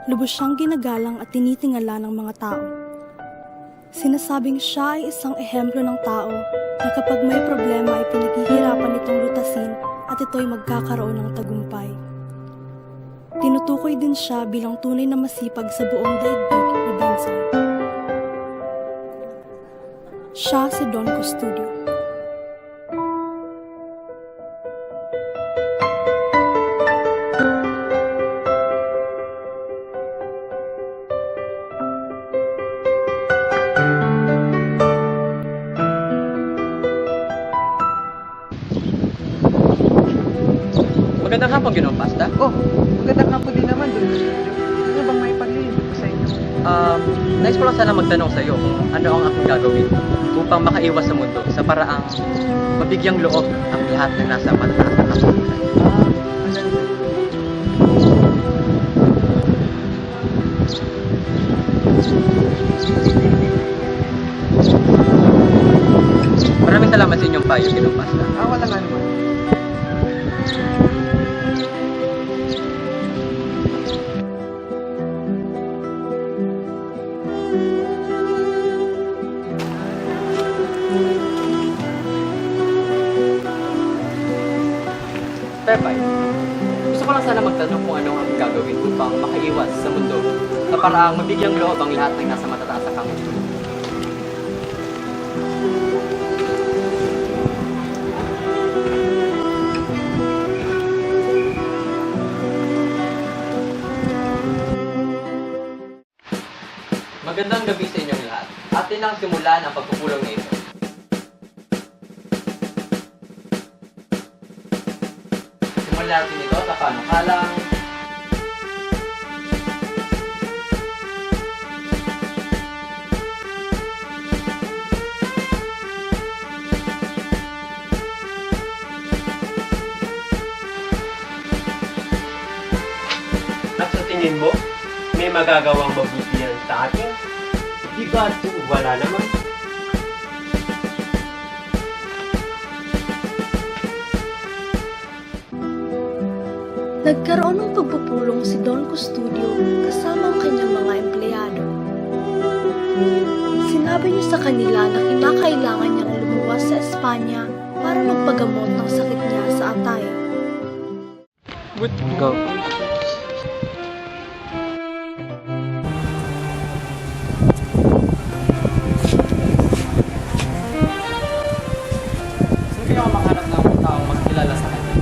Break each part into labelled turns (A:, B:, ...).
A: Lubos siyang ginagalang at tinitingala ng mga tao. Sinasabing siya ay isang ehemplo ng tao na kapag may problema ay pinaghihirapan itong lutasin at ito'y magkakaroon ng tagumpay. Tinutukoy din siya bilang tunay na masipag sa buong daigdig ni Benson. Siya si Don Custodio.
B: Magandang hapon, Ginoong Pasta.
C: Oh, magandang hapon din naman, Don Custodio. Ano bang may paglilingkod ko sa inyo?
B: Nais ko lang sana magtanong sa iyo kung ano ang aking gagawin upang makaiwas sa mundo sa paraang mabigyang loob ang lahat ng nasa matataas na kapulutan. Maraming salamat sa inyong payo, Ginoong Pasta.
C: Wala nga naman.
B: Pepay, gusto ko lang sana magtanong kung ano ang gagawin upang makaiwas sa mundo na paraang mabigyang loob ang lahat ng nasa matataas na kapulutan. Magandang gabi sa inyong lahat. Atin ang simulan ang pagpupulong na ito. Simulan natin ito sa panukalang
D: At sa tingin mo, may magagawang mabuti yan sa atin? Di ba wala naman?
A: Nagkaroon ng pagpupulong si Don Custodio kasama ang kanyang mga empleyado. Sinabi niya sa kanila na kinakailangan niyang lumuwas sa Espanya para magpagamot ng sakit niya sa atay.
B: Go. Sino kaya makaharap ng taong magkilala sa kanya?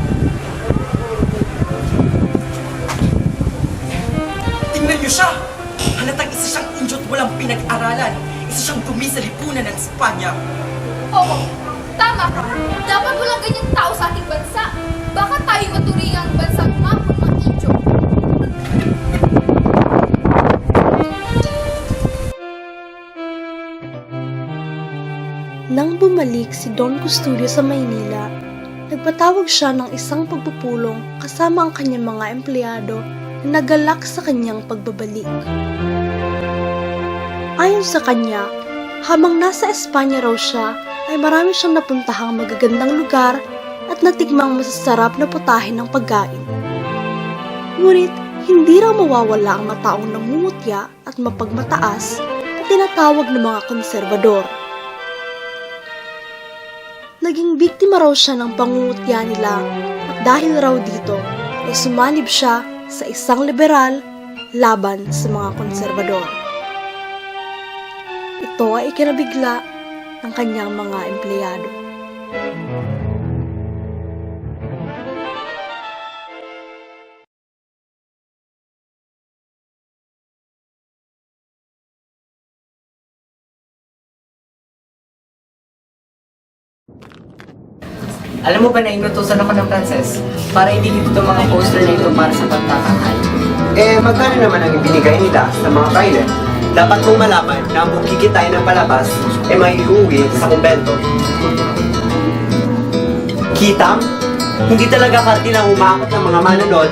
E: Tingnan niyo siya! Halatang isa siyang injot walang pinag-aralan. Isa siyang dumi sa lipunan ng Espanya.
F: Oo, tama ka. Dapat walang ganyang tao sa ating bansa. Baka tayo maturing ang bansang mapon ng Indio.
A: Nang bumalik si Don Custodio sa Maynila, nagpatawag siya ng isang pagpupulong kasama ang kanyang mga empleyado na nagalak sa kanyang pagbabalik. Ayon sa kanya, habang nasa Espanya raw siya, ay marami siyang napuntahang magagandang lugar at natikmang masasarap na putahe ng pagkain. Ngunit, hindi raw mawawala ang mataong namumutya at mapagmataas na tinatawag ng mga konserbador. Naging biktima raw siya ng pangungutya nila at dahil raw dito ay sumanib siya sa isang liberal laban sa mga konserbador. Ito ay ikinabigla ng kanyang mga empleyado.
G: Alam mo ba na inutusan ako ng Frances para i-delete itong mga poster na ito para sa pagtatanghal?
D: Magkano naman ang ibinigay nila sa mga pilot? Dapat mong malaman na ang bukikitay ng palabas ay may iuwi sa kumbento. Kitam, hindi talaga kardin ang umakot ng mga manonood,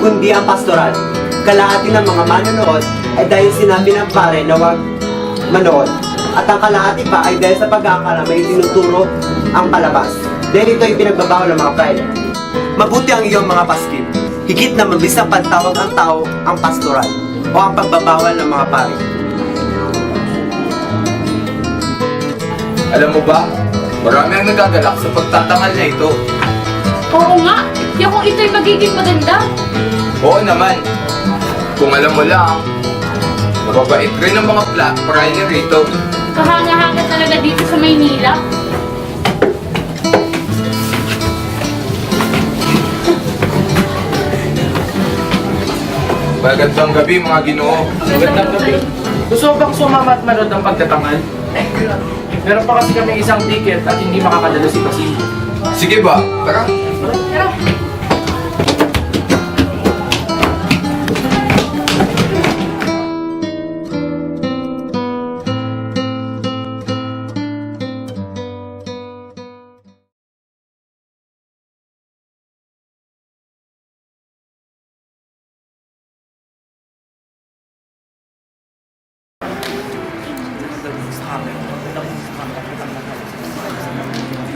D: kundi ang pastoral. Kalahati ng mga manonood ay dahil sinabi ng pare na huwag manood. At ang kalahati pa ay dahil sa pag-aakala may tinuturo ang palabas. Dahil ito ay pinagbabawal ng mga pride. Mabuti ang iyong mga paskil. Higit na mabisang pantawag ang tao ang pastoral. o ang pagbabawal ng mga pari?
H: Alam mo ba, marami ang nagagalak sa pagtatangal na ito.
F: Oo nga! Yung kung ito'y magiging maganda.
H: Oo naman. Kung alam mo lang, mababait rin ang mga prayer rito.
F: Kahanga-hanga talaga dito sa Maynila.
H: Magandang gabi mga ginoo.
C: Magandang gabi. Gusto mo bang sumama at manood ng pagtatangal? Meron pa kasi kami isang ticket at hindi makakadala si Basili.
H: Sige ba, tara.
F: Tara!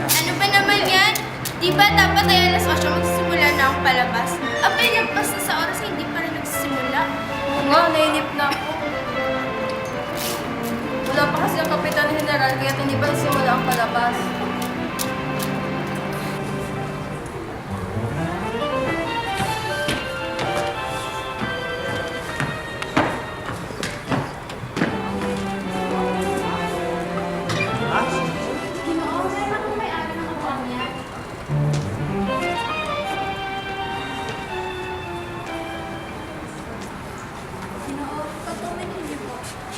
I: Ano ba naman yan? Di ba dapat ay alas 8 magsisimula na ang palabas? Abay, lagpas na sa oras ay hindi pa rin nagsisimula.
F: Oo nga, nainip na ako. Wala pa kasi ang Kapitan General kaya hindi pa nagsimula ang palabas.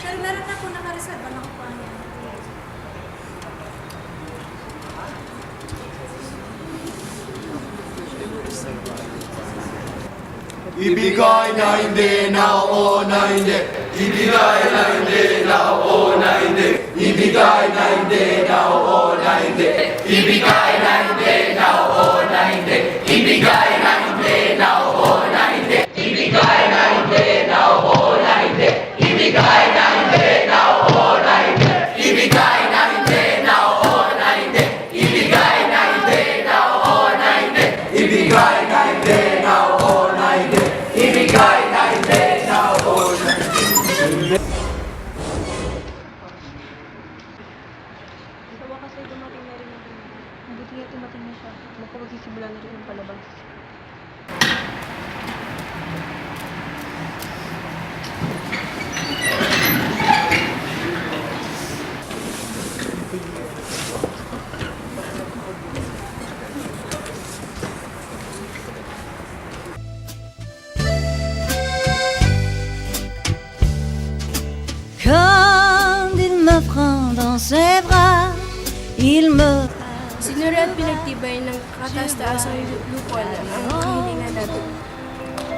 I: Pero meron na po nakareserva ng upuan niya.
J: Ibigay na hindi na oo na hindi. Ibigay na hindi na oo na hindi. Ibigay na hindi na oo na hindi. Ibigay na hindi na oo na hindi. Ibigay na hindi na oo na hindi. Ibigay na hindi na oo na hindi. Ibigay na hindi na oo na hindi. Ibigay na hindi na oo na hindi. Ibigay na hindi na oo na hindi. Ibigay na hindi na oo na hindi. Ibigay na hindi na oo na hindi.
A: Sa wakas ay dumating na rin ang mabuti nga dumating na siya at magpagsisimula na rin ang palabas.
K: Quand il me prend dans ses bras, il me...
I: Sinuri at pinagtibay ng kataas-taasang lupon ang kahilingan natin.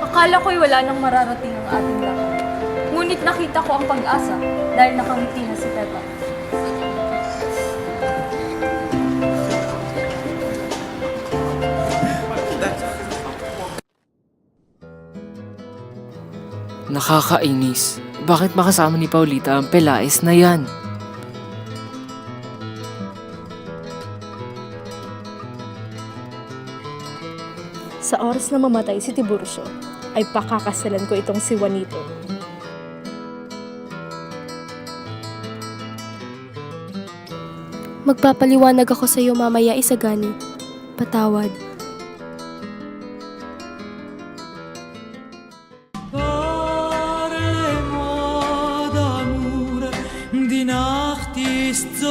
F: Akala ko'y wala nang mararating ang ating lahat. Ngunit nakita ko ang pag-asa dahil nakangiti na si Pepa.
L: Nakakainis. Bakit makasama ni Paulita ang Pelaez na yan?
A: Sa oras na mamatay si Tiburcio, ay pakakasalan ko itong si Juanito. Magpapaliwanag ako sa iyo mamaya, Isagani. Patawad.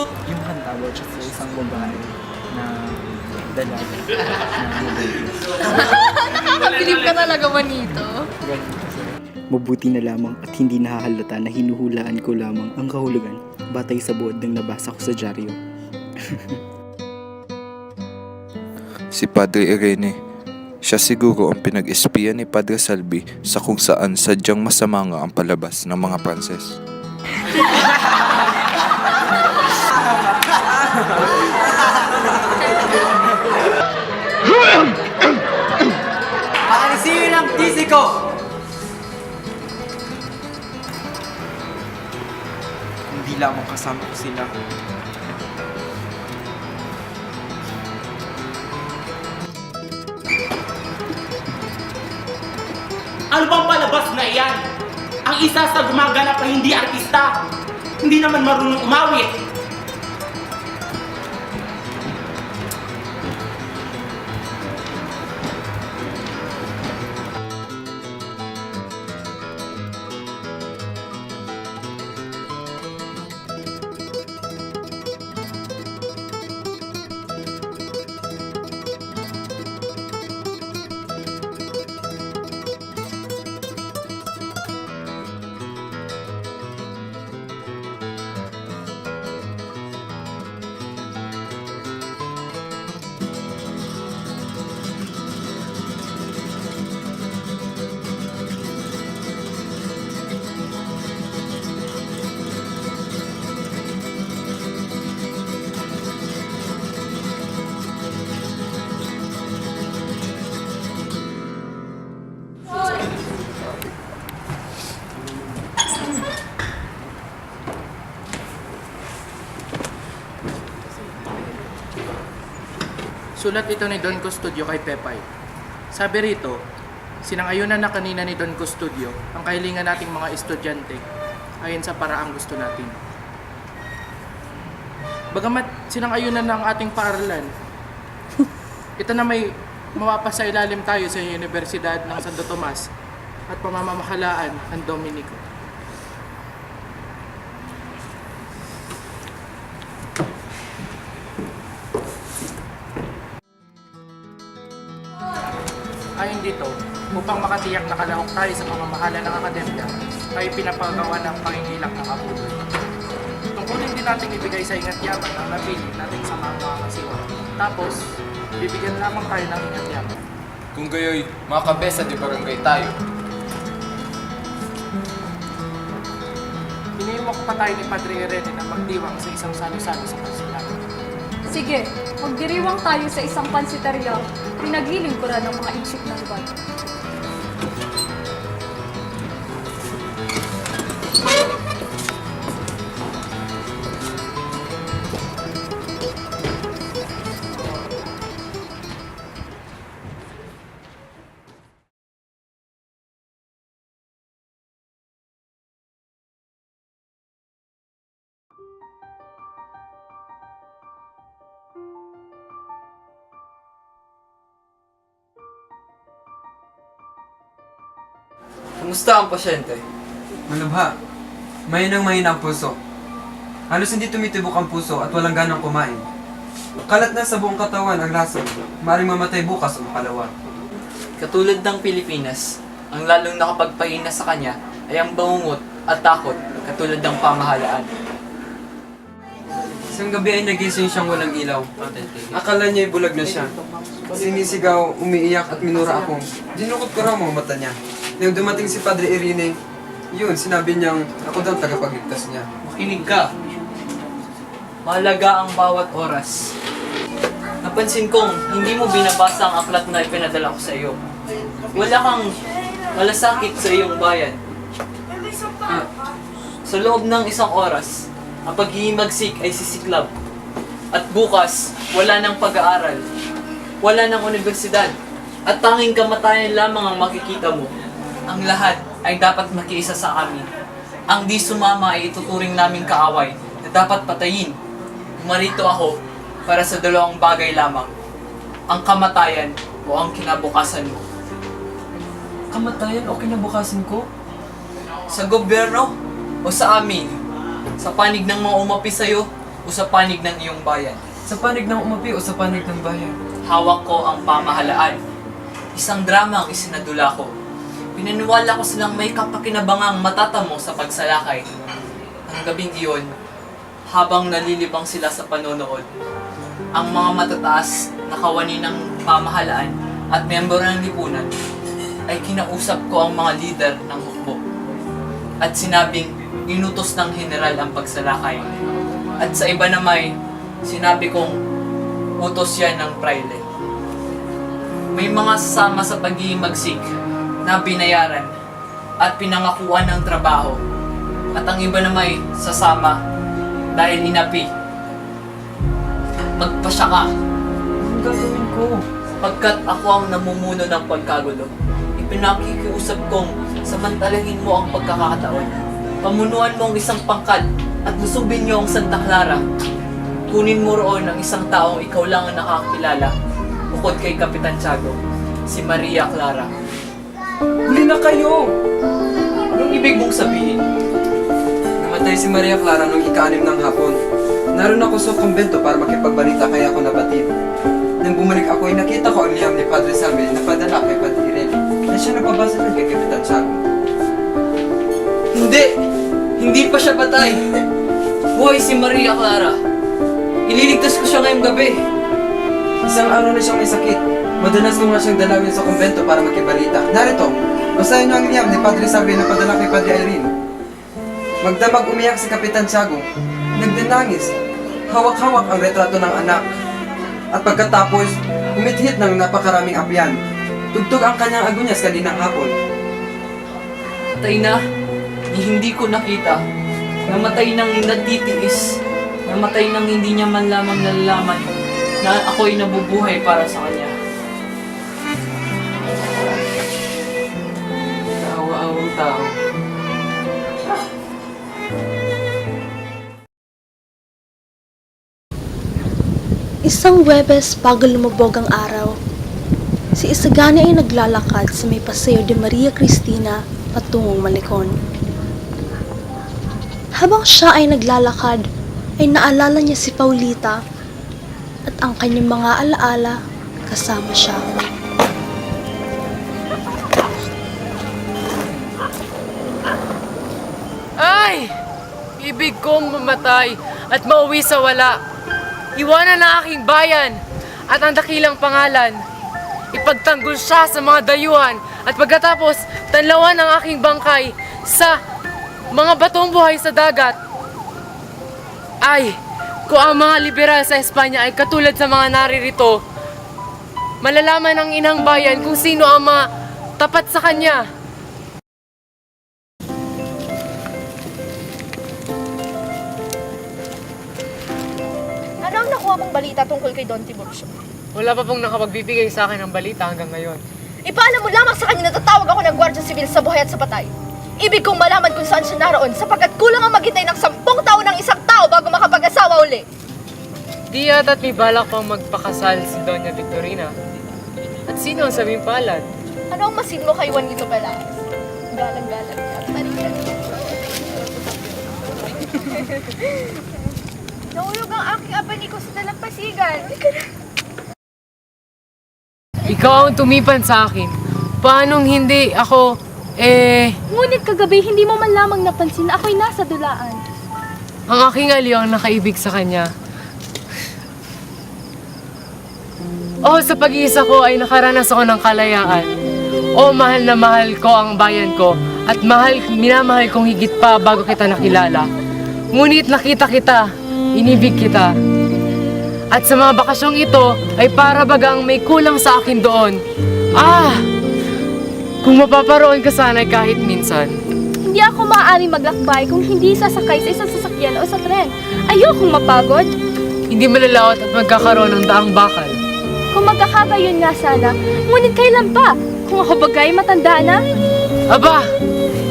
C: Yung kanta about siya sa isang babae na dalaga na mabilis.
F: Nakapilip ka talaga ba nito?
M: Mabuti na lamang at hindi nahahalata na hinuhulaan ko lamang ang kahulugan batay sa buod ng nabasa ko sa dyaryo.
H: Si Padre Irene. Siya siguro ang pinag-espiya ni Padre Salvi sa kung saan sadyang masama nga ang palabas ng mga Pranses.
D: Paalisin ang tisi ko!
C: Hindi lamang kasama ko sila.
E: Ano bang palabas na iyan? Ang isa sa gumaganap ay hindi artista. Hindi naman marunong umawit.
C: Sulat ito ni Don Custodio kay Pepay. Sabi rito, sinang-ayunan na kanina ni Don Custodio ang kahilingan nating mga estudyante ayon sa paraang gusto natin. Bagamat sinang-ayunan na ang ating paaralan, ito na may mapapasa ilalim tayo sa Universidad ng Santo Tomas at pamamahalaan ng Dominico. Ayon dito, upang makatiyak na kalahok tayo sa pamamahala ng akademya, tayo pinapagawa ng pangingilak ng abuloy. Tungkulin din natin ibigay sa ingat yaman ang napili natin sa mga kasiwa. Tapos, bibigyan lamang tayo ng ingat yaman.
N: Kung gayoy, mga kabesa di barangay tayo.
C: Iniiwak pa tayo ni Padre Irene na magdiwang sa isang salo-salo sa konsulado.
O: Sige, magdiriwang tayo sa isang pansiteria, pinaglilingkuran ng mga iksip ng lugar.
P: Kumusta ang pasyente? Malubha. Mahinang-mahina ang puso. Halos hindi tumitibok ang puso at walang ganang kumain. Kalat na sa buong katawan ang lason. Maring mamatay bukas o makalawa.
G: Katulad ng Pilipinas, ang lalong nakapagpahina sa kanya ay ang bangungot at takot katulad ng pamahalaan.
P: Isang gabi ay nagising siyang walang ilaw. Akala niya ay bulag na siya. Sinisigaw, umiiyak at minura ako. Dinukot ko raw mga mata niya. Nang dumating si Padre Irene, yun, sinabi niyang ako daw ang tagapagligtas niya.
G: Makinig ka. Mahalaga ang bawat oras. Napansin kong hindi mo binabasa ang aklat na ipinadala ko sa iyo. Wala kang malasakit sa iyong bayan. Sa loob ng isang oras, ang paghihimagsik ay sisiklab. At bukas, wala ng pag-aaral. Wala ng universidad. At tanging kamatayan lamang ang makikita mo. Ang lahat ay dapat makiisa sa amin. Ang di sumama ay ituturing naming kaaway na dapat patayin. Marito ako para sa dalawang bagay lamang. Ang kamatayan o ang kinabukasan mo.
P: Kamatayan o kinabukasan ko?
G: Sa gobyerno o sa amin? Sa panig ng mga umapi sa'yo o sa panig ng iyong bayan?
P: Sa panig ng umapi o sa panig ng bayan?
G: Hawak ko ang pamahalaan. Isang drama ang isinadula ko. Pinaniwala ko silang may kapakinabangang matatamo sa pagsalakay. Ang gabing iyon, habang nalilibang sila sa panonood, ang mga matataas na kawani ng pamahalaan at miyembro ng lipunan ay kinausap ko ang mga lider ng hukbo at sinabing inutos ng general ang pagsalakay. At sa iba naman, sinabi kong utos yan ng praile. May mga sasama sa paghihimagsik na binayaran at pinangakuan ng trabaho. At ang iba naman sasama dahil inapi. Magpasya ka.
P: Anong gagawin ko?
G: Pagkat ako ang namumuno ng pagkagulo, Pinakikiusap kong samantalahin mo ang pagkakataon. Pamunuan mo ang isang pangkat at lusubin niyo ang Santa Clara. Kunin mo roon ang isang taong ikaw lang ang nakakilala, bukod kay Kapitan Tiago, si Maria Clara.
P: Huli na kayo!
G: Anong ibig mong sabihin?
P: Namatay si Maria Clara noong ika-6 ng hapon. Naroon ako sa kumbento para makipagbalita kaya ako nabatid. Nang bumalik ako ay nakita ko ang liyam ni Padre Salvi na padala kay Padre Irene na siya napabasa ng kay Kapitan Tiago.
G: Hindi! Hindi pa siya patay! Buhay si Maria Clara! Ililigtas ko siya ngayong gabi!
P: Isang araw na siyang may sakit. Madalas ko nga siyang dalawin sa kumbento para makibalita. Narito, basahin niyo ang liyam ni Padre Salvi na padala kay Padre Irene. Magdamag umiyak si Kapitan Tiago. Nagdanangis. Hawak-hawak ang retrato ng anak. At pagkatapos, umithit ng napakaraming apyan. Tugtog ang kanyang agunyas kaninang hapon.
G: Patay na, ni hindi ko nakita. Namatay nang natitiis. Namatay nang hindi niya man lamang nalalaman na ako'y nabubuhay para sa kanya.
P: Kaawa-awang tao.
A: Isang Huwebes bago lumubog ang araw, si Isagani ay naglalakad sa may Paseo de Maria Cristina patungong Malecon. Habang siya ay naglalakad, ay naalala niya si Paulita at ang kanyang mga alaala kasama siya.
L: Ay! Ibig kong mamatay at mauwi sa wala. Iwanan ang aking bayan at ang dakilang pangalan. Ipagtanggol siya sa mga dayuhan at pagkatapos tanlawan ang aking bangkay sa mga batong buhay sa dagat. Ay, kung ang mga liberal sa Espanya ay katulad sa mga naririto, malalaman ng inang bayan kung sino ang mga tapat sa kanya.
F: Ano ang nakuha mong balita tungkol kay Don Tiburcio?
L: Wala pa pong nakapagbibigay sa akin ng balita hanggang ngayon.
F: Ipaalam mo lamang sa kanya na tatawag ako ng Guardia Civil sa buhay at sa patay. Ibig kong malaman kung saan siya naroon sapagkat kulang ang maghintay ng 10 taon ng isang tao bago makapag-asawa uli.
L: Di yata't may balak pang magpakasal si Doña Victorina. At sino ang sabing palad?
F: Ano ang masin mo kay Juanito Palaez? Galang-galang ka. Parikan. Nahulog ang aking abaniko sa dalampasigan.
L: Ikaw ang tumipan sa akin. Paanong hindi ako,
O: Ngunit kagabi, hindi mo man lamang napansin na ako'y nasa dulaan.
L: ang aking aliw ang nakaibig sa kanya. O sa pag-iisa ko ay nakaranas ako ng kalayaan. O mahal na mahal ko ang bayan ko at minamahal kong higit pa bago kita nakilala. Ngunit nakita kita, inibig kita. At sa mga bakasyong ito ay para bagang may kulang sa akin doon. Kung mapaparoon ka sana kahit minsan.
O: Hindi ako maaaring maglakbay kung hindi sasakay sa isang sasakyan o sa tren. Ayokong mapagod.
L: Hindi malalawat at magkakaroon ng daang bakal.
O: Kung magkakagayon nga sana, ngunit kailan pa? Kung ako bagay matanda na?
L: Aba,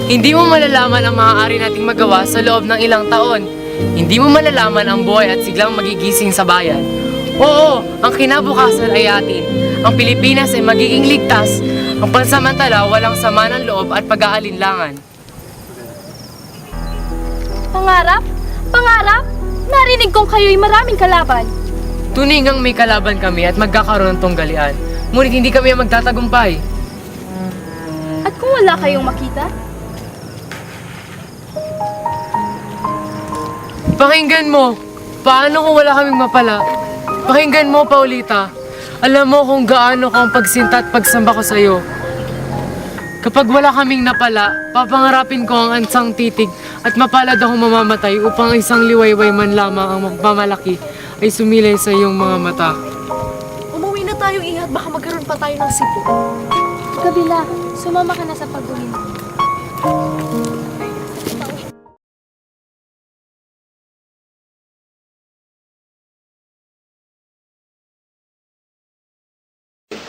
L: hindi mo malalaman ang maaari nating magawa sa loob ng ilang taon. Hindi mo malalaman ang buhay at siglang magigising sa bayan. Oo, ang kinabukasan ay atin. Ang Pilipinas ay magiging ligtas. Ang pansamantala, walang sama ng loob at pag-aalinlangan.
O: Pangarap? Pangarap? Narinig kong kayo'y maraming kalaban.
L: Tunay ngang may kalaban kami at magkakaroon ng tunggalian. Ngunit hindi kami ang magtatagumpay.
O: At kung wala kayong makita?
L: Pakinggan mo, paano kung wala kaming mapala? Pakinggan mo, Paulita. Alam mo kung gaano ko ang pagsinta at pagsamba ko sa'yo. Kapag wala kaming napala, papangarapin ko ang ansang titig at mapalad akong mamamatay upang isang liwayway man lamang ang magmamalaki ay sumilay sa iyong mga mata.
A: Umuwi na tayo, Iha, at baka magkaroon pa tayo ng sipo.
O: Kabila, sumama ka na sa pagbuhin.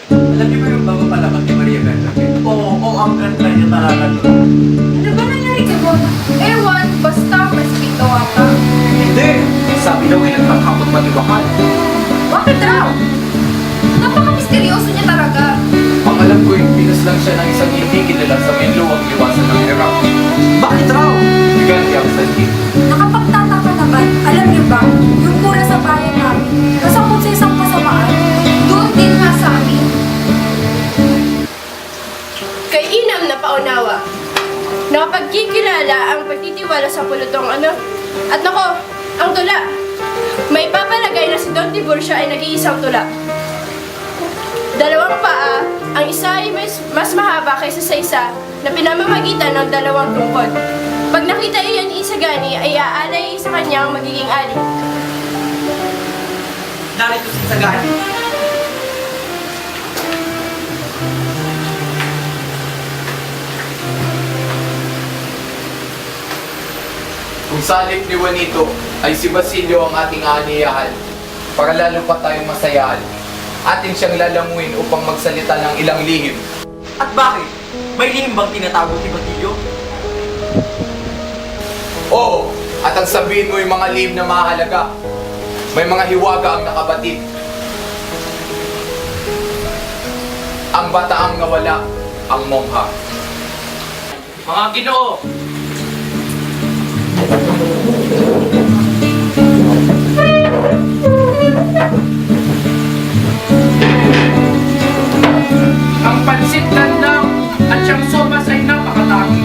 B: Alam niyo ba yung bago palabas ni Maria Bernabé?
G: Oo,
C: maganda niya talaga to.
F: Ano ba nangyari kay Boba? Ewan, basta mas pito ata.
N: Hindi! Sabi daw ay nagpapakot matiwakal.
F: Bakit raw? Napaka-misteryoso niya talaga.
N: Ang alam ko yung pinas lang siya ng isang hindi kilala sa may luwang liwasan ng Iraq.
P: Bakit raw?
N: Bigan ang saldi.
O: Nakapagtataka naman, alam niyo ba, yung kura sa bayan namin, kasangkot sa isang kasamaan.
F: Doon din nga sa amin. Kay Inam na paunawa, nakapagkikilala ang pagtitiwala sa pulutong ano. At nako, ang tula. May papalagay na si Don Tiburcio ay nag-iisang tula. Dalawang paa, ang isa ay mas mahaba kaysa sa isa na pinamamagitan ng dalawang tungkod. Pag nakita iyan ni Isagani, ay aalay sa kanyang magiging ali.
E: Narito si Sagani.
N: Kung salip ni Juanito ay si Basilio ang ating aaniyahan para lalo pa tayong masayahan. Atin siyang lalamuin upang magsalita ng ilang lihim.
E: At bakit? May lihim bang tinatago si Basilio?
N: Oo, at ang sabihin mo yung mga lihim na mahalaga. May mga hiwaga ang nakabatid. Ang bataang nawala, ang mongha.
C: Mga Ginoo, ang pansit landang at siyang sopas ay napakataki.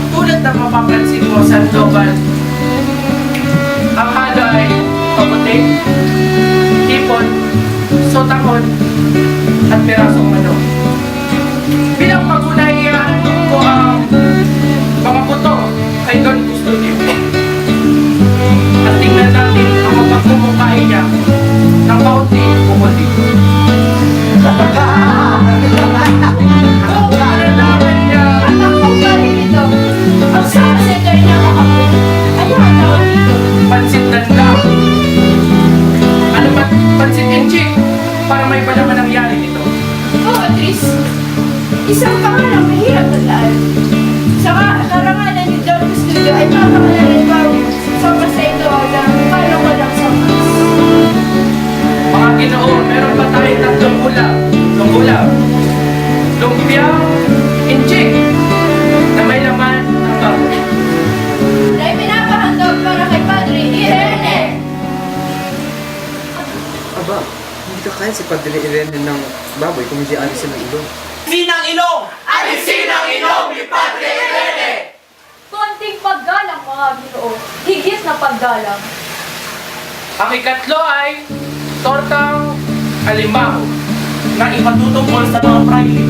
C: Tulad ng mapapansin mo, Sandoval, ang halo ay kaputi, hipon, sotakon, at pirasong manok. Bilang magunay, ihahandog ko ang mga puto kay Don Custodio. At tingnan natin ang mapagmumukhain niya ng kaunti bumuli. Ang karanaman niya.
F: Ang galing nito. Ang sasagal niya makapun. Ano ang tawag dito?
C: Pansit landang. Ano ba pansit enchik? Para may palaman ang yari nito.
F: Oo, Tris. Isang pangalang mahirap tandaan. Saka, karangalan ni Don Custodio ay papakalalan bago sa pasayto ng paano ko ng samas.
C: Mga Ginoo, meron pa tayong tatlong ulam. Lumpia, enchik, na may laman ng baboy.
F: Dahil pinapahandog para kay Padre Irene.
P: Aba, hindi ka kaya si Padre Irene ng baboy kung hindi alisin ng ilong.
E: Sinang ilong!
J: Alisin ang ilong ni Padre Irene!
O: Konting paggalang, mga Ginoo. Higit na paggalang.
C: Ang ikatlo ay tortang alimango na ipatutungkol sa mga praile.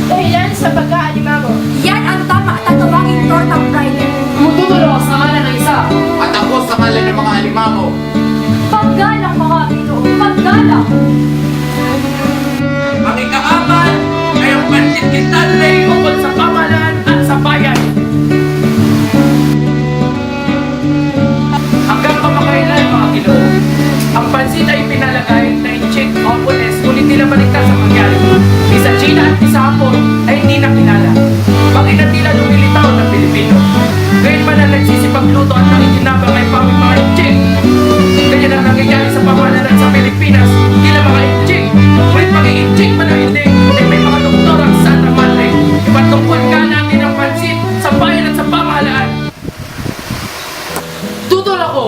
F: Dahilan sa pagkaalimango.
O: Yan ang tama at tatawagin tortang Friday.
L: Magtutulo sa ngalan ng isa.
N: At ako sa ngalan ng mga alimango.
O: Paggalang, mga Ginoo. Paggalang.
C: Ang ikaapat ay ang pansit kintanlay ukol sa pamalan at sa bayan. Hanggang kamakailan, mga Ginoo, ang pansit ay pinalagay na in-check o punes ngunit tila baliktad sa pangyari. Ni sa China at ni sa Hapon ay hindi nakilala. Bakit na tila lumilitaw ng Pilipino? Ngayon man ang nagsisipagluto at nakikinabang ay paming mga in-check. Ganyan ang nangyayari sa pamalanan sa Pilipinas, tila mga in-check. Ngunit mag-i-in-check man o hindi, ay may mga doktor ang Santa Madre. Ipatungkol ka natin ang pansit sa bayan at sa pamahalaan.
L: Tutol ako.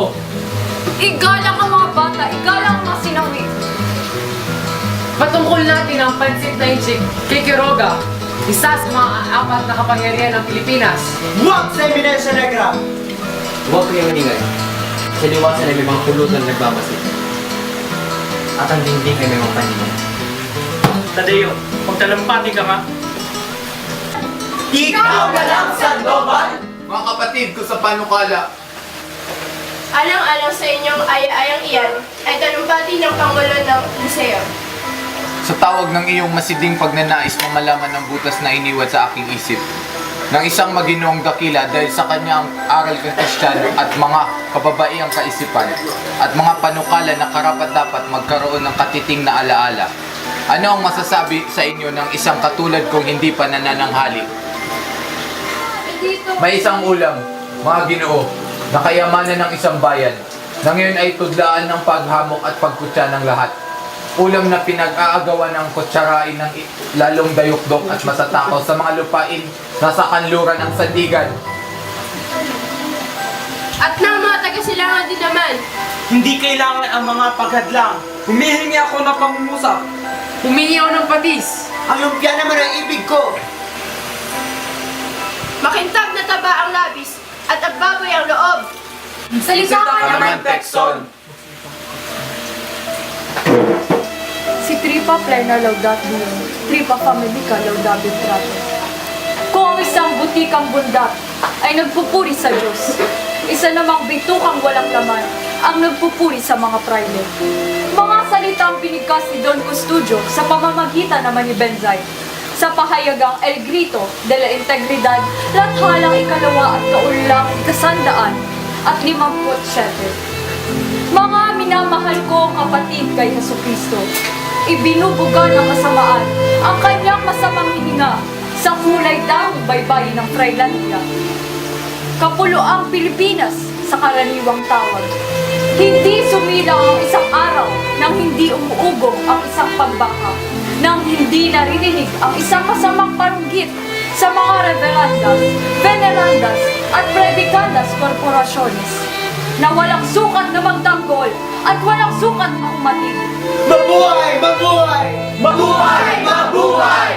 O: Igalang ang mga bata. Igalang ang mga sinawi.
L: Patungkol natin ang pansit na inchik kay Quiroga, isa sa mga apat na kapangyarihan ng Pilipinas.
D: Huwag sa eminensya negra!
B: Huwag kayong maningay. Sa liwasan ay may mga pulutan na nagmamasid. At ang dingding ay may mga paningan.
C: Tadeo, magtalampati ka nga.
E: Ikaw na lang, Sandoval!
N: Mga kapatid ko sa panukala,
F: Alang-alang sa inyong ayang iyan ay talumpati ng Pangulo ng Museo.
N: sa tawag ng iyong masiding pagnanais na malaman ng butas na iniwan sa aking isip, ng isang maginoong dakila dahil sa kanyang aral kang Kristiyano at mga kababaiang kaisipan, at mga panukala na karapat-dapat magkaroon ng katiting na alaala. Ano ang masasabi sa inyo ng isang katulad kong hindi pa nanananghali? May isang ulam, mga Ginoo, na kayamanan ng isang bayan, na ngayon ay tudlaan ng paghamok at pagkutya ng lahat. Ulam na pinag-aagawan ng kutsarain ng lalong dayukdok at masatakaw sa mga lupain na sa kanluran ng sandigan.
F: At ng mga taga-silangan din naman.
E: Hindi kailangan ang mga paghadlang.
P: Humihingi ako ng pangungusap.
L: Humingi ako ng patis.
D: Ang lumpia naman ang ibig ko.
F: Makintab na taba ang labis at ang baboy ang loob.
O: Salita ka naman,
N: Pekson.
O: Si Tripa plena laudat Dio, Tripa familica laudabit trato. Kung ang isang butikang bundat ay nagpupuri sa Diyos, isa namang bitukang walang laman ang nagpupuri sa mga praile. Mga salitang binigkas ni Don Custodio sa pamamagitan naman ni Benzay sa pahayagang El Grito de la Integridad, lathalang ikalawa at kaulang ikasandaan at 57. Mga minamahal ko kapatid kay Jesucristo, ibinubuga ng kasamaan ang kanyang masamang hininga sa kulay dahong baybayin ng Frailandia. Kapuloang Pilipinas sa karaniwang tawag. Hindi sumilang ang isang araw nang hindi umuugong ang isang pagbaka, nang hindi naririnig ang isang masamang panunggit sa mga reverandas, venerandas at predicandas corporaciones na walang sukat na magtanggol at walang sukat na umatid.
E: Mabuhay! Mabuhay! Mabuhay! Mabuhay!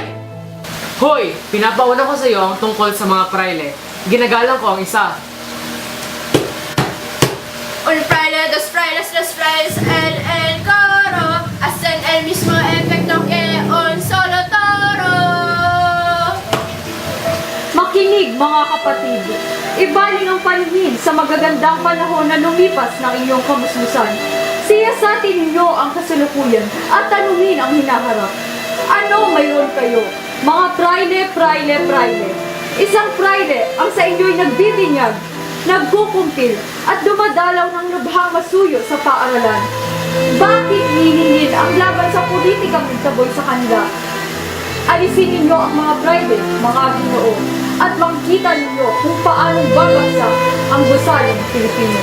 L: Hoy, pinapauna ko sa iyo ang tungkol sa mga praile. Ginagalang ko ang isa.
F: Un fraile, dos frailes, tres frailes, el coro, hacen el mismo efecto que un solo toro.
O: Makinig mga kapatid, ibaling ang paningin sa magagandang panahon na lumipas ng inyong kamusmusan. Siyasatin ninyo ang kasalukuyan at tanungin ang hinaharap. Ano mayroon kayo? Mga praile, praile, praile. Isang praile ang sa inyo'y nagbibinyag, nagkukumpil at dumadalaw ng lubhang masuyo sa paaralan. Bakit hiningin ang laban sa politikang nagtaboy sa kanila? Alisin ninyo ang mga praile, mga Ginoo, at makikita ninyo kung paano babagsak ang gusaling Pilipino.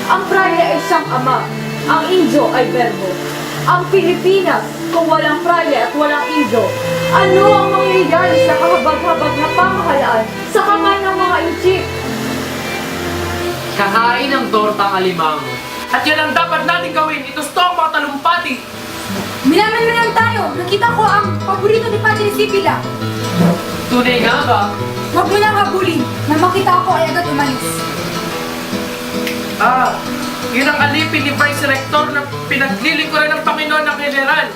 O: Ang praile ay siyang ama, ang Indio ay berbo. Ang Pilipinas, kung walang praile at walang Indio, ano ang mangyayari sa kahabag-habag na pamahalaan sa kamay ng mga Inchik?
L: Kahain ng tortang alimango.
C: At yan ang dapat natin gawin. Itusto ang mga talumpati.
O: Minaman na lang tayo. Nakita ko ang paborito ni Padre Sipila.
L: Tunay nga ba?
O: Huwag mo nang habulin. Na makita ako ay agad umalis.
C: Yun ang alipin ni Vice Rector na pinaglilingkuran ng Panginoon ng General.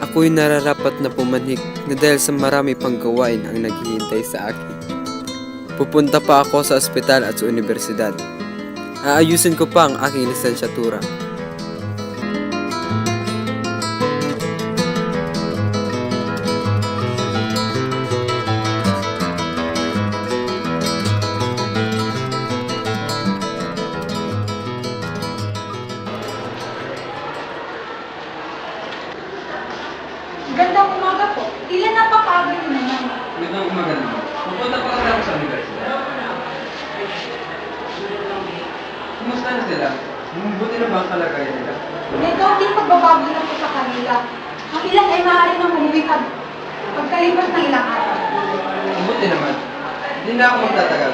P: Ako'y nararapat na pumanik na dahil sa marami pang gawain ang naghihintay sa akin. Pupunta pa ako sa ospital at sa universidad. Aayusin ko pa ang aking lisensyatura.
O: Gandang umaga po. Tila napakaaga niyo naman.
P: Magandang umaga naman. Pupunta pa kasi ako sa universidad. Kumusta na sila? Mabuti na ba ang kalagayan nila?
O: May kaunting pagbabago na po sa kanila. Ang ilan ay maaari nang umuwi pagkalipas ng ilang araw.
P: Mabuti naman. Hindi na ako magtatagal.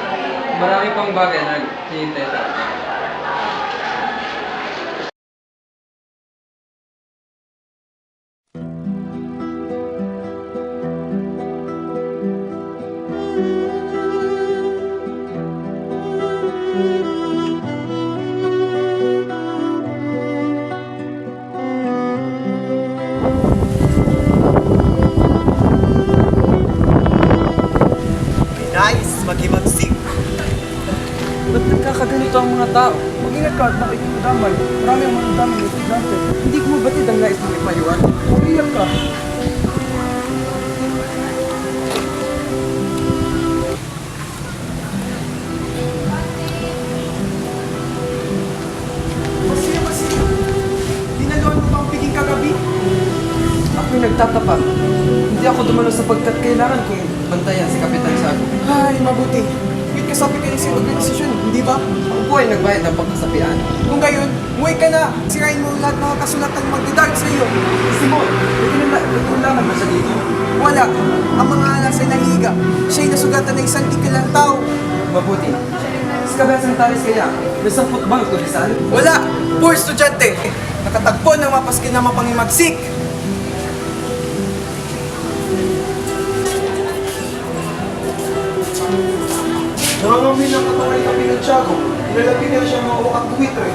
P: Marami pang bagay na naghihintay sa akin. Ba't nagkakaganito ang mga tao?
C: Mag-ingat ka at baka ikaw madamay. Marami ang mga damay ng estudyante.
P: Hindi ko mabatid ang nais mong ipayuan.
C: Umiyak ka.
E: Masaya. Dinaluan mo pang piging kagabi?
P: Ako'y nagtatapat. Hindi ako dumalo sapagkat kailangan kong bantayan si Kapitan Tiago.
E: Ay, mabuti. Wait, kasabi kayo sa organisasyon, hindi ba?
P: Ako po ay nagbayad ng pagkasapian.
E: Kung gayon, umuwi ka na. Sirain mo lahat ng kasulatan magdadaan sa iyo.
P: Simon, may kinalaman ba siya dito?
E: Wala. Ang mga alas ay nahihiga. Siya'y nasugatan ng isang ikilang tao.
P: Mabuti. Sa Kabilang Taris kaya, may samput bang tulisan?
E: Wala! Poor estudyante! Nakatagpo ng mapaskin na mapangimagsik!
J: Nangangamin ang katawan ni Kapitan Tiago. Nilalapit niya siya mga ukat buwitre.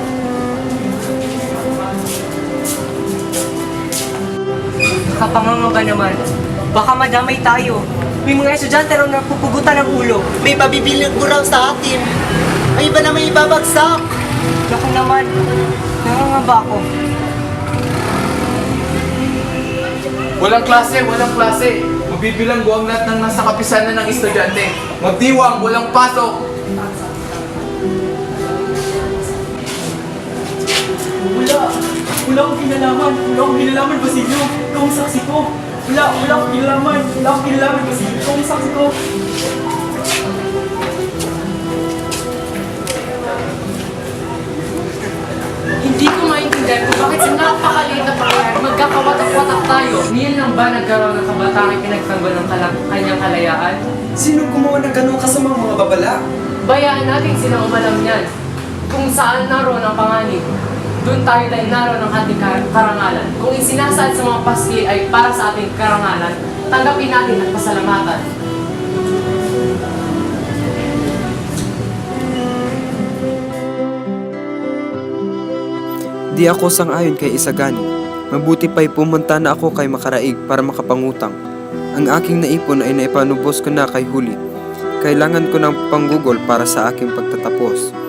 Q: Kapanganga ka naman. Baka madamay tayo. May mga estudyante raw na pupugutan ng ulo.
D: May pabibiling ko raw sa atin. May iba na may ibabagsak.
Q: Ako naman. Nangangamba ako.
N: Walang klase, walang klase. Mabibilanggo ang lahat ng nasa kapisanan ng estudyante. Magdiwang, walang pasok.
E: Wala akong kinalaman, Basilio. Ikaw ang saksi ko. Wala akong kinalaman, Basilio. Ikaw ang saksi ko.
L: Hindi ko maintindihan kung bakit sa napakaliit na pangyayari magkakawatak-watak tayo. Niyan lang ba nagkaroon ng kabataan pinagtanggol ng kanyang kalayaan?
P: Sino gumawa ng ganong kasamang mga babala?
L: Bayaan natin silang umalam niyan. Kung saan naroon ang panganib, doon tayo dahil naroon ang ating karangalan. Kung isinasaad sa mga paski ay para sa ating karangalan, tanggapin natin at pasalamatan.
M: Di ako sang-ayon kay Isagani. Mabuti pa'y pumunta na ako kay Makaraig para makapangutang. Ang aking naipon ay naipanubos ko na kay Huli. Kailangan ko ng panggugol para sa aking pagtatapos.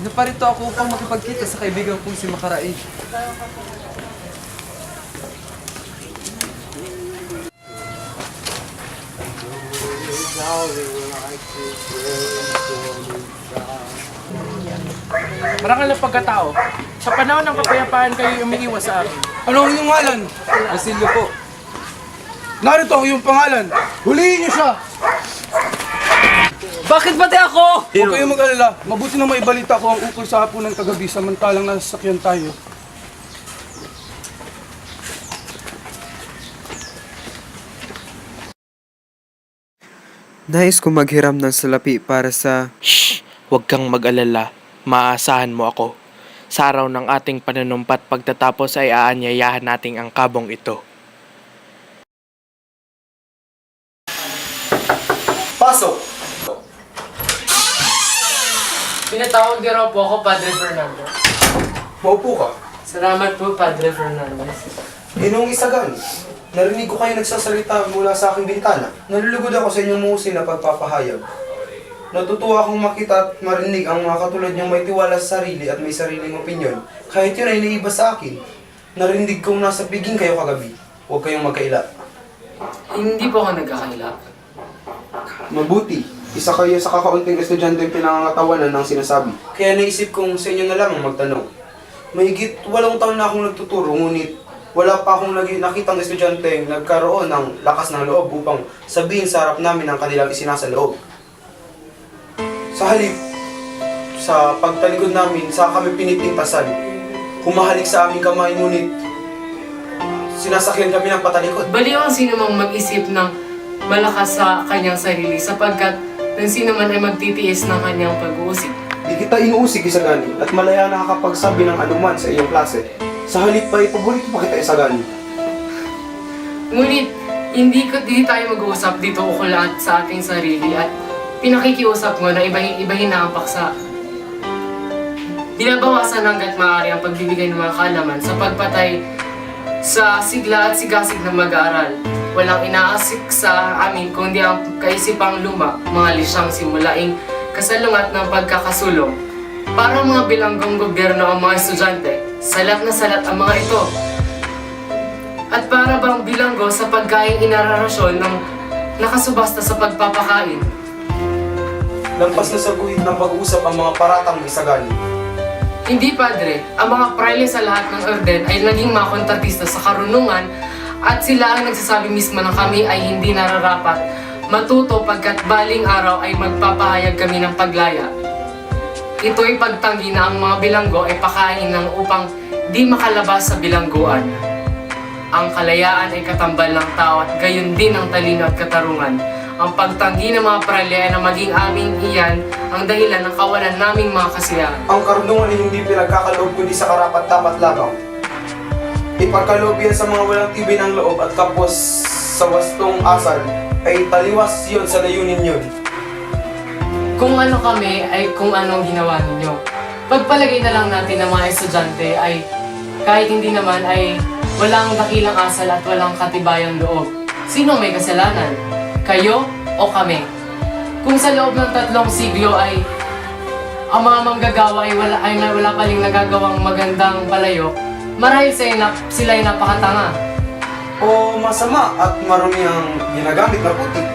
P: Naparito ako upang makipagkita sa kaibigan kong si Makaraig.
C: Marangal na pagkatao. Sa panahon ng kapayapaan kayo umiiwas sa akin.
J: Ano ang iyong ngalan?
P: Basilio po.
J: Narito ang iyong pangalan. Huliin niyo siya!
Q: Bakit pati ako?
J: Huwag kayong mag-alala. Mabuti na maibalita ko ang ukol sa hapunan kagabi samantalang nasa sakyan tayo.
M: Nais ko maghiram ng salapi para sa...
R: Shh! Huwag kang mag-alala. Maaasahan mo ako. Sa araw ng ating panunumpat pagtatapos ay aanyayahan natin ang kabong ito.
J: Pasok!
L: Pinatawag din raw po ako, Padre Fernando.
J: Maupo ka.
L: Salamat po, Padre Fernando.
J: Ginoong Isagani, narinig ko kayo nagsasalita mula sa aking bintana. Nalulugod ako sa inyong musin na pagpapahayag. Natutuwa akong makita at marinig ang mga katulad niyong may tiwala sa sarili at may sariling opinyon. Kahit yun ay naiba sa akin. Narinig kong nasa piging kayo kagabi. Huwag kayong magkaila.
L: Hindi po ako nagkakaila.
J: Mabuti. Isa kayo sa kakaunting estudyante pinangangatawanan ng sinasabi. Kaya naisip kong sa inyo na lang magtanong. Mahigit 8 taon na akong nagtuturo, ngunit wala pa akong nakitang estudyante nagkaroon ng lakas ng loob upang sabihin sa harap namin ang kanilang isinasa loob. Sa halip, sa pagtalikod namin, sa kami pinipintasan, humahalik sa aming kamay, ngunit sinasakyan kami ng patalikod.
L: Baliw ang sino mang mag-isip ng malakas sa kanyang sarili sapagkat ng sino man ay magtitiis ng kanyang pag-uusig.
J: Di kita inuusig, Isagani, at malaya nakakapagsabi ng anuman sa iyong klase. Sa halip pa, ipaborito pa kita, Isagani.
L: Ngunit, Hindi tayo mag-uusap dito ukol at sa ating sarili at pinakikiusap mo na ibahin na ang paksa. Binabawasan hanggat maaari ang pagbibigay ng mga kaalaman sa pagpatay sa sigla at sigasig ng mag-aaral. Walang inaasik sa amin kundi ang kaisipang luma, mga lisyang simulaing kasalungat ng pagkakasulong. Para mga bilanggong gobyerno ang mga estudyante, salat na salat ang mga ito. At para bang bilanggo sa pagkaing inararasyon ng nakasubasta sa pagpapakain.
C: Lampas na sa guhit ng pag-uusap ang mga paratang may sagani.
L: Hindi, Padre. Ang mga praile sa lahat ng orden ay naging mga kontratista sa karunungan at sila ang nagsasabi mismo na kami ay hindi nararapat matuto pagkat baling araw ay magpapahayag kami ng paglaya. Ito'y pagtanggi na ang mga bilanggo ay pakain ng upang di makalabas sa bilangguan. Ang kalayaan ay katambal ng tao at gayon din ang talino at katarungan. Ang pagtanggi ng mga praile ay na maging aming iyan ang dahilan ng kawalan naming mga kasiyahan.
C: Ang karunungan ay hindi pinagkakaloob kundi sa karapat-dapat lamang. Ipagkaloob yan sa mga walang tibay ng loob at kapos sa wastong asal ay taliwas yun sa layunin yun.
L: Kung ano kami ay kung anong ginawa ninyo. Pagpalagay na lang natin ng mga estudyante ay kahit hindi naman ay walang dakilang asal at walang katibayang loob. Sino may kasalanan? Kayo o kami? Kung sa loob ng 3 siglo ay ang mga manggagawa ay wala paling nagagawang magandang palayok, marahil sila ay napakatanga.
C: O masama at marumi ang ginagamit na putik.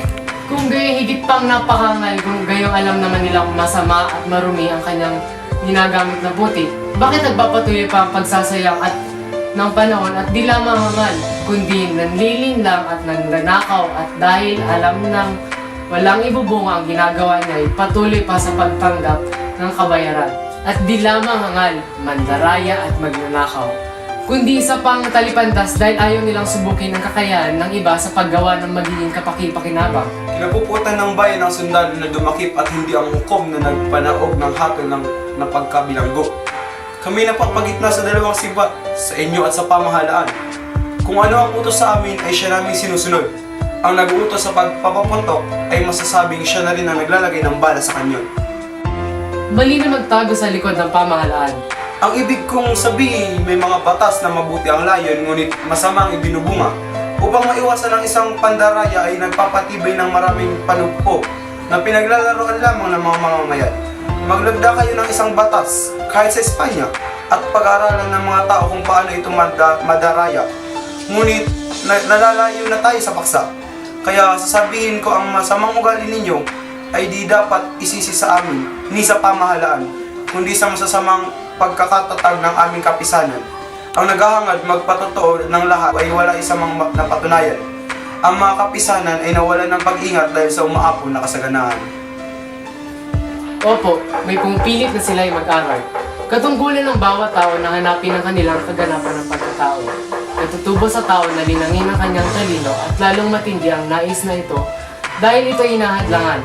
L: Kung gayon higit pang napakangal, kung gayong alam naman nilang masama at marumi ang kanyang ginagamit na putik, bakit nagpapatuloy pa ang pagsasayang at ng panahon at di lamang hangal, kundi nanlilin lang at nangnanakaw at dahil alam nang walang ibubunga ang ginagawa niya ay patuloy pa sa pagtanggap ng kabayaran. At di lamang hangal, mandaraya at magnanakaw, kundi isa pang talipandas dahil ayaw nilang subukin ang kakayahan ng iba sa paggawa ng magiging kapaki-pakinabang.
C: Kinapuputan ng bayan ang sundalo na dumakip at hindi ang hukom na nagpanaog ng hatol ng pagkabilanggo. Kami napapagitna sa dalawang sibat, sa inyo at sa pamahalaan. Kung ano ang utos sa amin ay siya namin sinusunod. Ang nag-uutos sa pagpapapuntok ay masasabing siya na rin ang naglalagay ng bala sa kanyon.
L: Mali na magtago sa likod ng pamahalaan.
C: Ang ibig kong sabihin, may mga batas na mabuti ang layon ngunit masama ang ibinubunga. Upang maiwasan ang isang pandaraya ay nagpapatibay ng maraming panugpo na pinaglalaroan lamang ng mga mamamayan. Maglagda kayo ng isang batas, kahit sa Espanya, at pag-aralan ng mga tao kung paano ito madaraya. Ngunit nalalayo na tayo sa paksa. Kaya sasabihin ko ang masamang ugali ninyo ay di dapat isisi sa amin, ni sa pamahalaan, kundi sa masasamang pagkakatatag ng aming kapisanan. Ang naghahangad magpatotoo ng lahat ay wala isang napatunayan. Ang mga kapisanan ay nawalan ng pag-ingat dahil sa umaapon na kasaganahan.
L: Opo, may pumpilit na sila ay mag-aral. Katungkulan ng bawat tao na hanapin ang kanilang kaganapan ng pagkatao. Natutubo sa tao na linangin ang kanyang talino at lalong matindi ang nais na ito dahil ito ay hinahadlangan.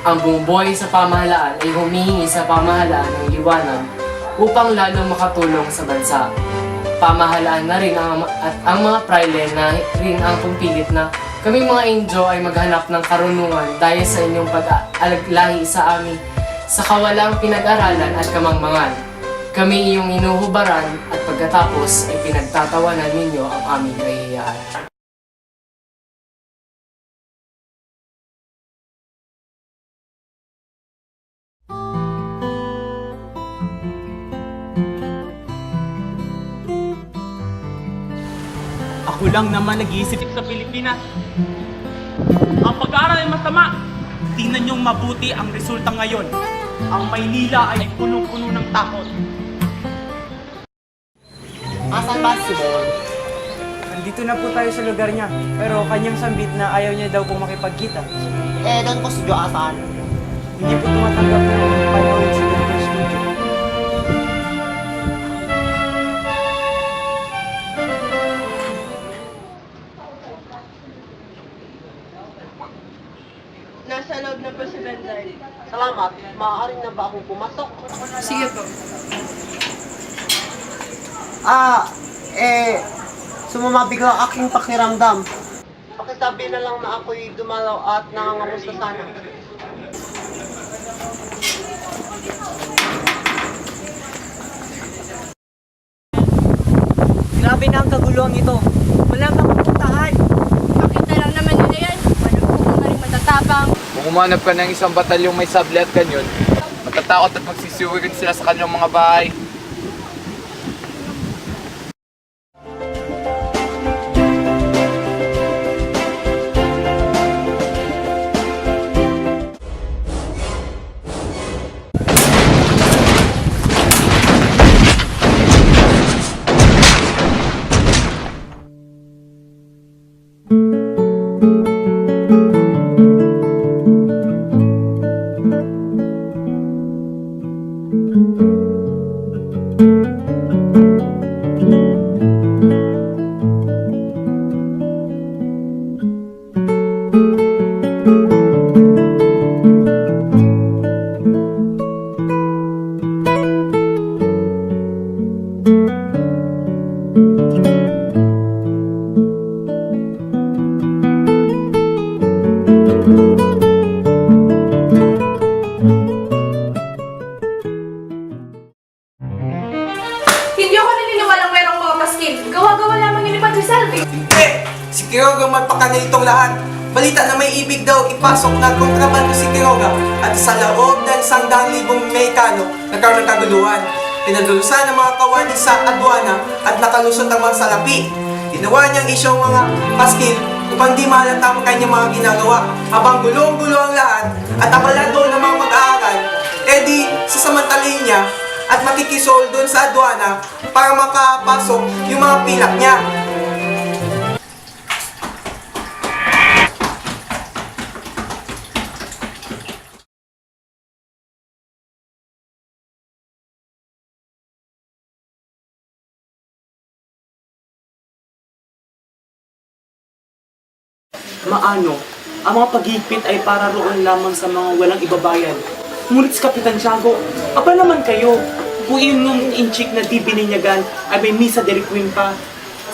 L: Ang bumubuhay sa pamahalaan ay humihingi sa pamahalaan ng liwanag upang lalong makatulong sa bansa. Pamahalaan na rin at ang mga praile na rin ang pumpilit na kaming mga Indio ay maghanap ng karunungan dahil sa inyong pag-alaglahi sa amin sa kawalang pinag-aralan at kamangmangan. Kami iyong inuhubaran at pagkatapos ay pinagtatawanan ninyo ang aming kahihiyan.
E: Ako lang naman nag-iisip sa Pilipinas. Ang pag-aaral ay masama. Tingnan niyong mabuti ang resulta ngayon. Ang Maynila ay punong-puno ng takot.
Q: Asan ba si Bon?
E: Nandito na po tayo sa lugar niya. Pero kanyang sambit na ayaw niya daw pong makipagkita.
Q: Doon ko si Jo asan?
E: Hindi po tumatanggap na panoorin sa Dr. Studio.
F: Nasa loob na po si Benzay.
Q: Salamat. Maaaring na ba akong pumasok?
F: Sige po.
Q: Sumamabig ang aking pakiramdam.
D: pakisabi na lang na ako'y dumalaw at nangangamusta sana.
Q: Grabe na ang kaguluhan ito. Wala kang pupuntahan.
F: Pakita lang naman nila yan. Paano po ka rin matatapang?
N: Kung umanap ka ng isang batalyong may sable at kanyon, matatakot at magsisiwirin sila sa kanilang mga bahay.
F: Hindi ako naniniwalang merong mga maskil. Gawa-gawa lamang yun ni Padre Salvi.
S: Hindi! Si Quiroga magpaka na itong lahat. Balita na may ibig daw ipasok na kontrabando si Quiroga at sa loob ng 100,000 Mexicano nagkaroon ng kaguluhan. Pinadulusan ng mga kawani sa aduana at nakalusot ang mga salapi. Ginawa niyang isyong mga maskil upang di mahalata ang kanyang mga ginagawa. Habang gulong-gulo ang lahat at abalado ng mga mag-aaral, edi sasamantalahin niya at makikisol doon sa aduana para makapasok yung mga pilak niya.
E: Maano, ang mga paghigpit ay para roon lamang sa mga walang ibabayan. Ngunit si Kapitan Tiago, aba naman kayo, kung iyon nung inchik na di bininyagan ay may misa de requiem pa,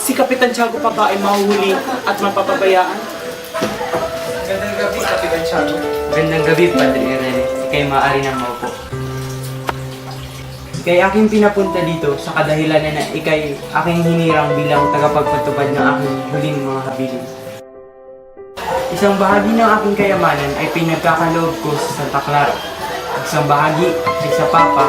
E: si Kapitan Tiago pa ba ay mahuhuli at mapapabayaan?
S: Gandang gabi, Kapitan Tiago.
Q: Gandang gabi, Padre Irene. Ika'y maaari nang maupo. Ika'y aking pinapunta dito sa kadahilan na ika'y aking hinirang bilang tagapagpatupad ng aking huling mga habilin. Isang bahagi ng aking kayamanan ay pinagkakaloob ko sa Santa Clara. Isang bahagi ay sa Papa,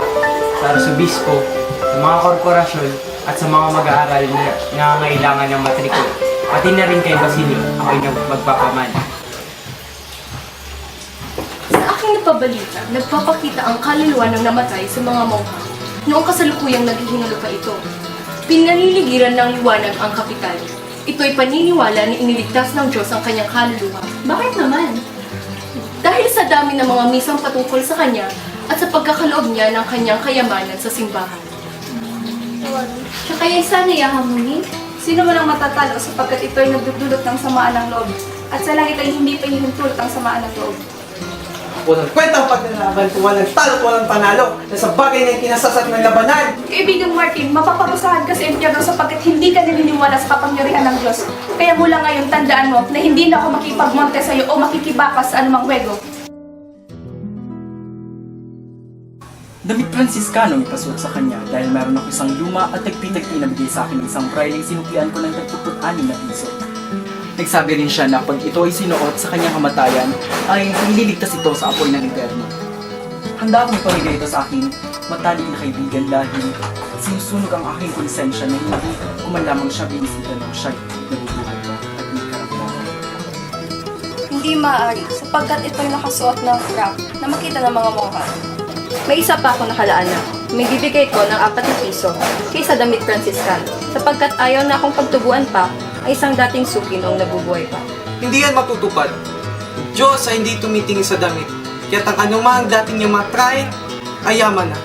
Q: sa Arsobispo, sa mga korporasyon at sa mga mag-aaral na nangangailangan ng matrikul. Pati na rin kay Basilio ako'y magpapamana.
F: Sa aking napabalita, nagpapakita ang kaluluwa ng namatay sa mga mongha noong kasalukuyang naghihinalo pa ito. Pinaliligiran ng liwanag ang kapital. Ito'y paniniwala na iniligtas ng Diyos ang kanyang kaluluwa. Bakit naman? Dahil sa dami ng mga misang patungkol sa kanya at sa pagkakaloob niya ng kanyang kayamanan sa simbahan.
O: Kaya sana yahamunin? Sino man ang matatalo sapagkat ito'y nagdudulot ng samaan ng loob at sa langit ay hindi pa hinuntulot ang samaan ng loob.
S: Walang kwentang paglalaban kung walang talo at walang panalo na sa bagay na kinasasat ng labanan.
O: Kaibigang Martin, mapaparusahan ka sa impyerno sapagkat hindi ka naniniwala sa kapangyarihan ng Diyos. Kaya mula ngayon, tandaan mo na hindi na ako makipagmonte sa iyo o makikibakas sa anumang wego.
E: Damit Franciscano ipasuot sa kanya dahil meron ako isang luma at nagpinagpin na bigay sa akin ng isang prayleng sinukian ko ng 36 na piso. Nagsabi rin siya na pag ito ay sinuot sa kanyang kamatayan, ay ililigtas ito sa apoy ng impyerno. Handa akong ipamigay ito sa aking matalik na kaibigan dahil sinusunog ang aking konsensya na hindi kuman lamang siya binisita ng siya'y nabubuhay pa at may karamdaman.
O: Hindi maaari sapagkat ito'y nakasuot ng wrap na makita ng mga mongha.
F: May isa pa ako nakalaan na. May bibigay ko ng 4 piso kaysa damit Franciscano sapagkat ayaw na akong pagtubuan pa ay isang dating suki noong nabubuhay pa.
S: Hindi yan matutupad. Diyos ay hindi tumitingin sa damit. Kaya't ang anumang dating niyang matrahe ay yaman na.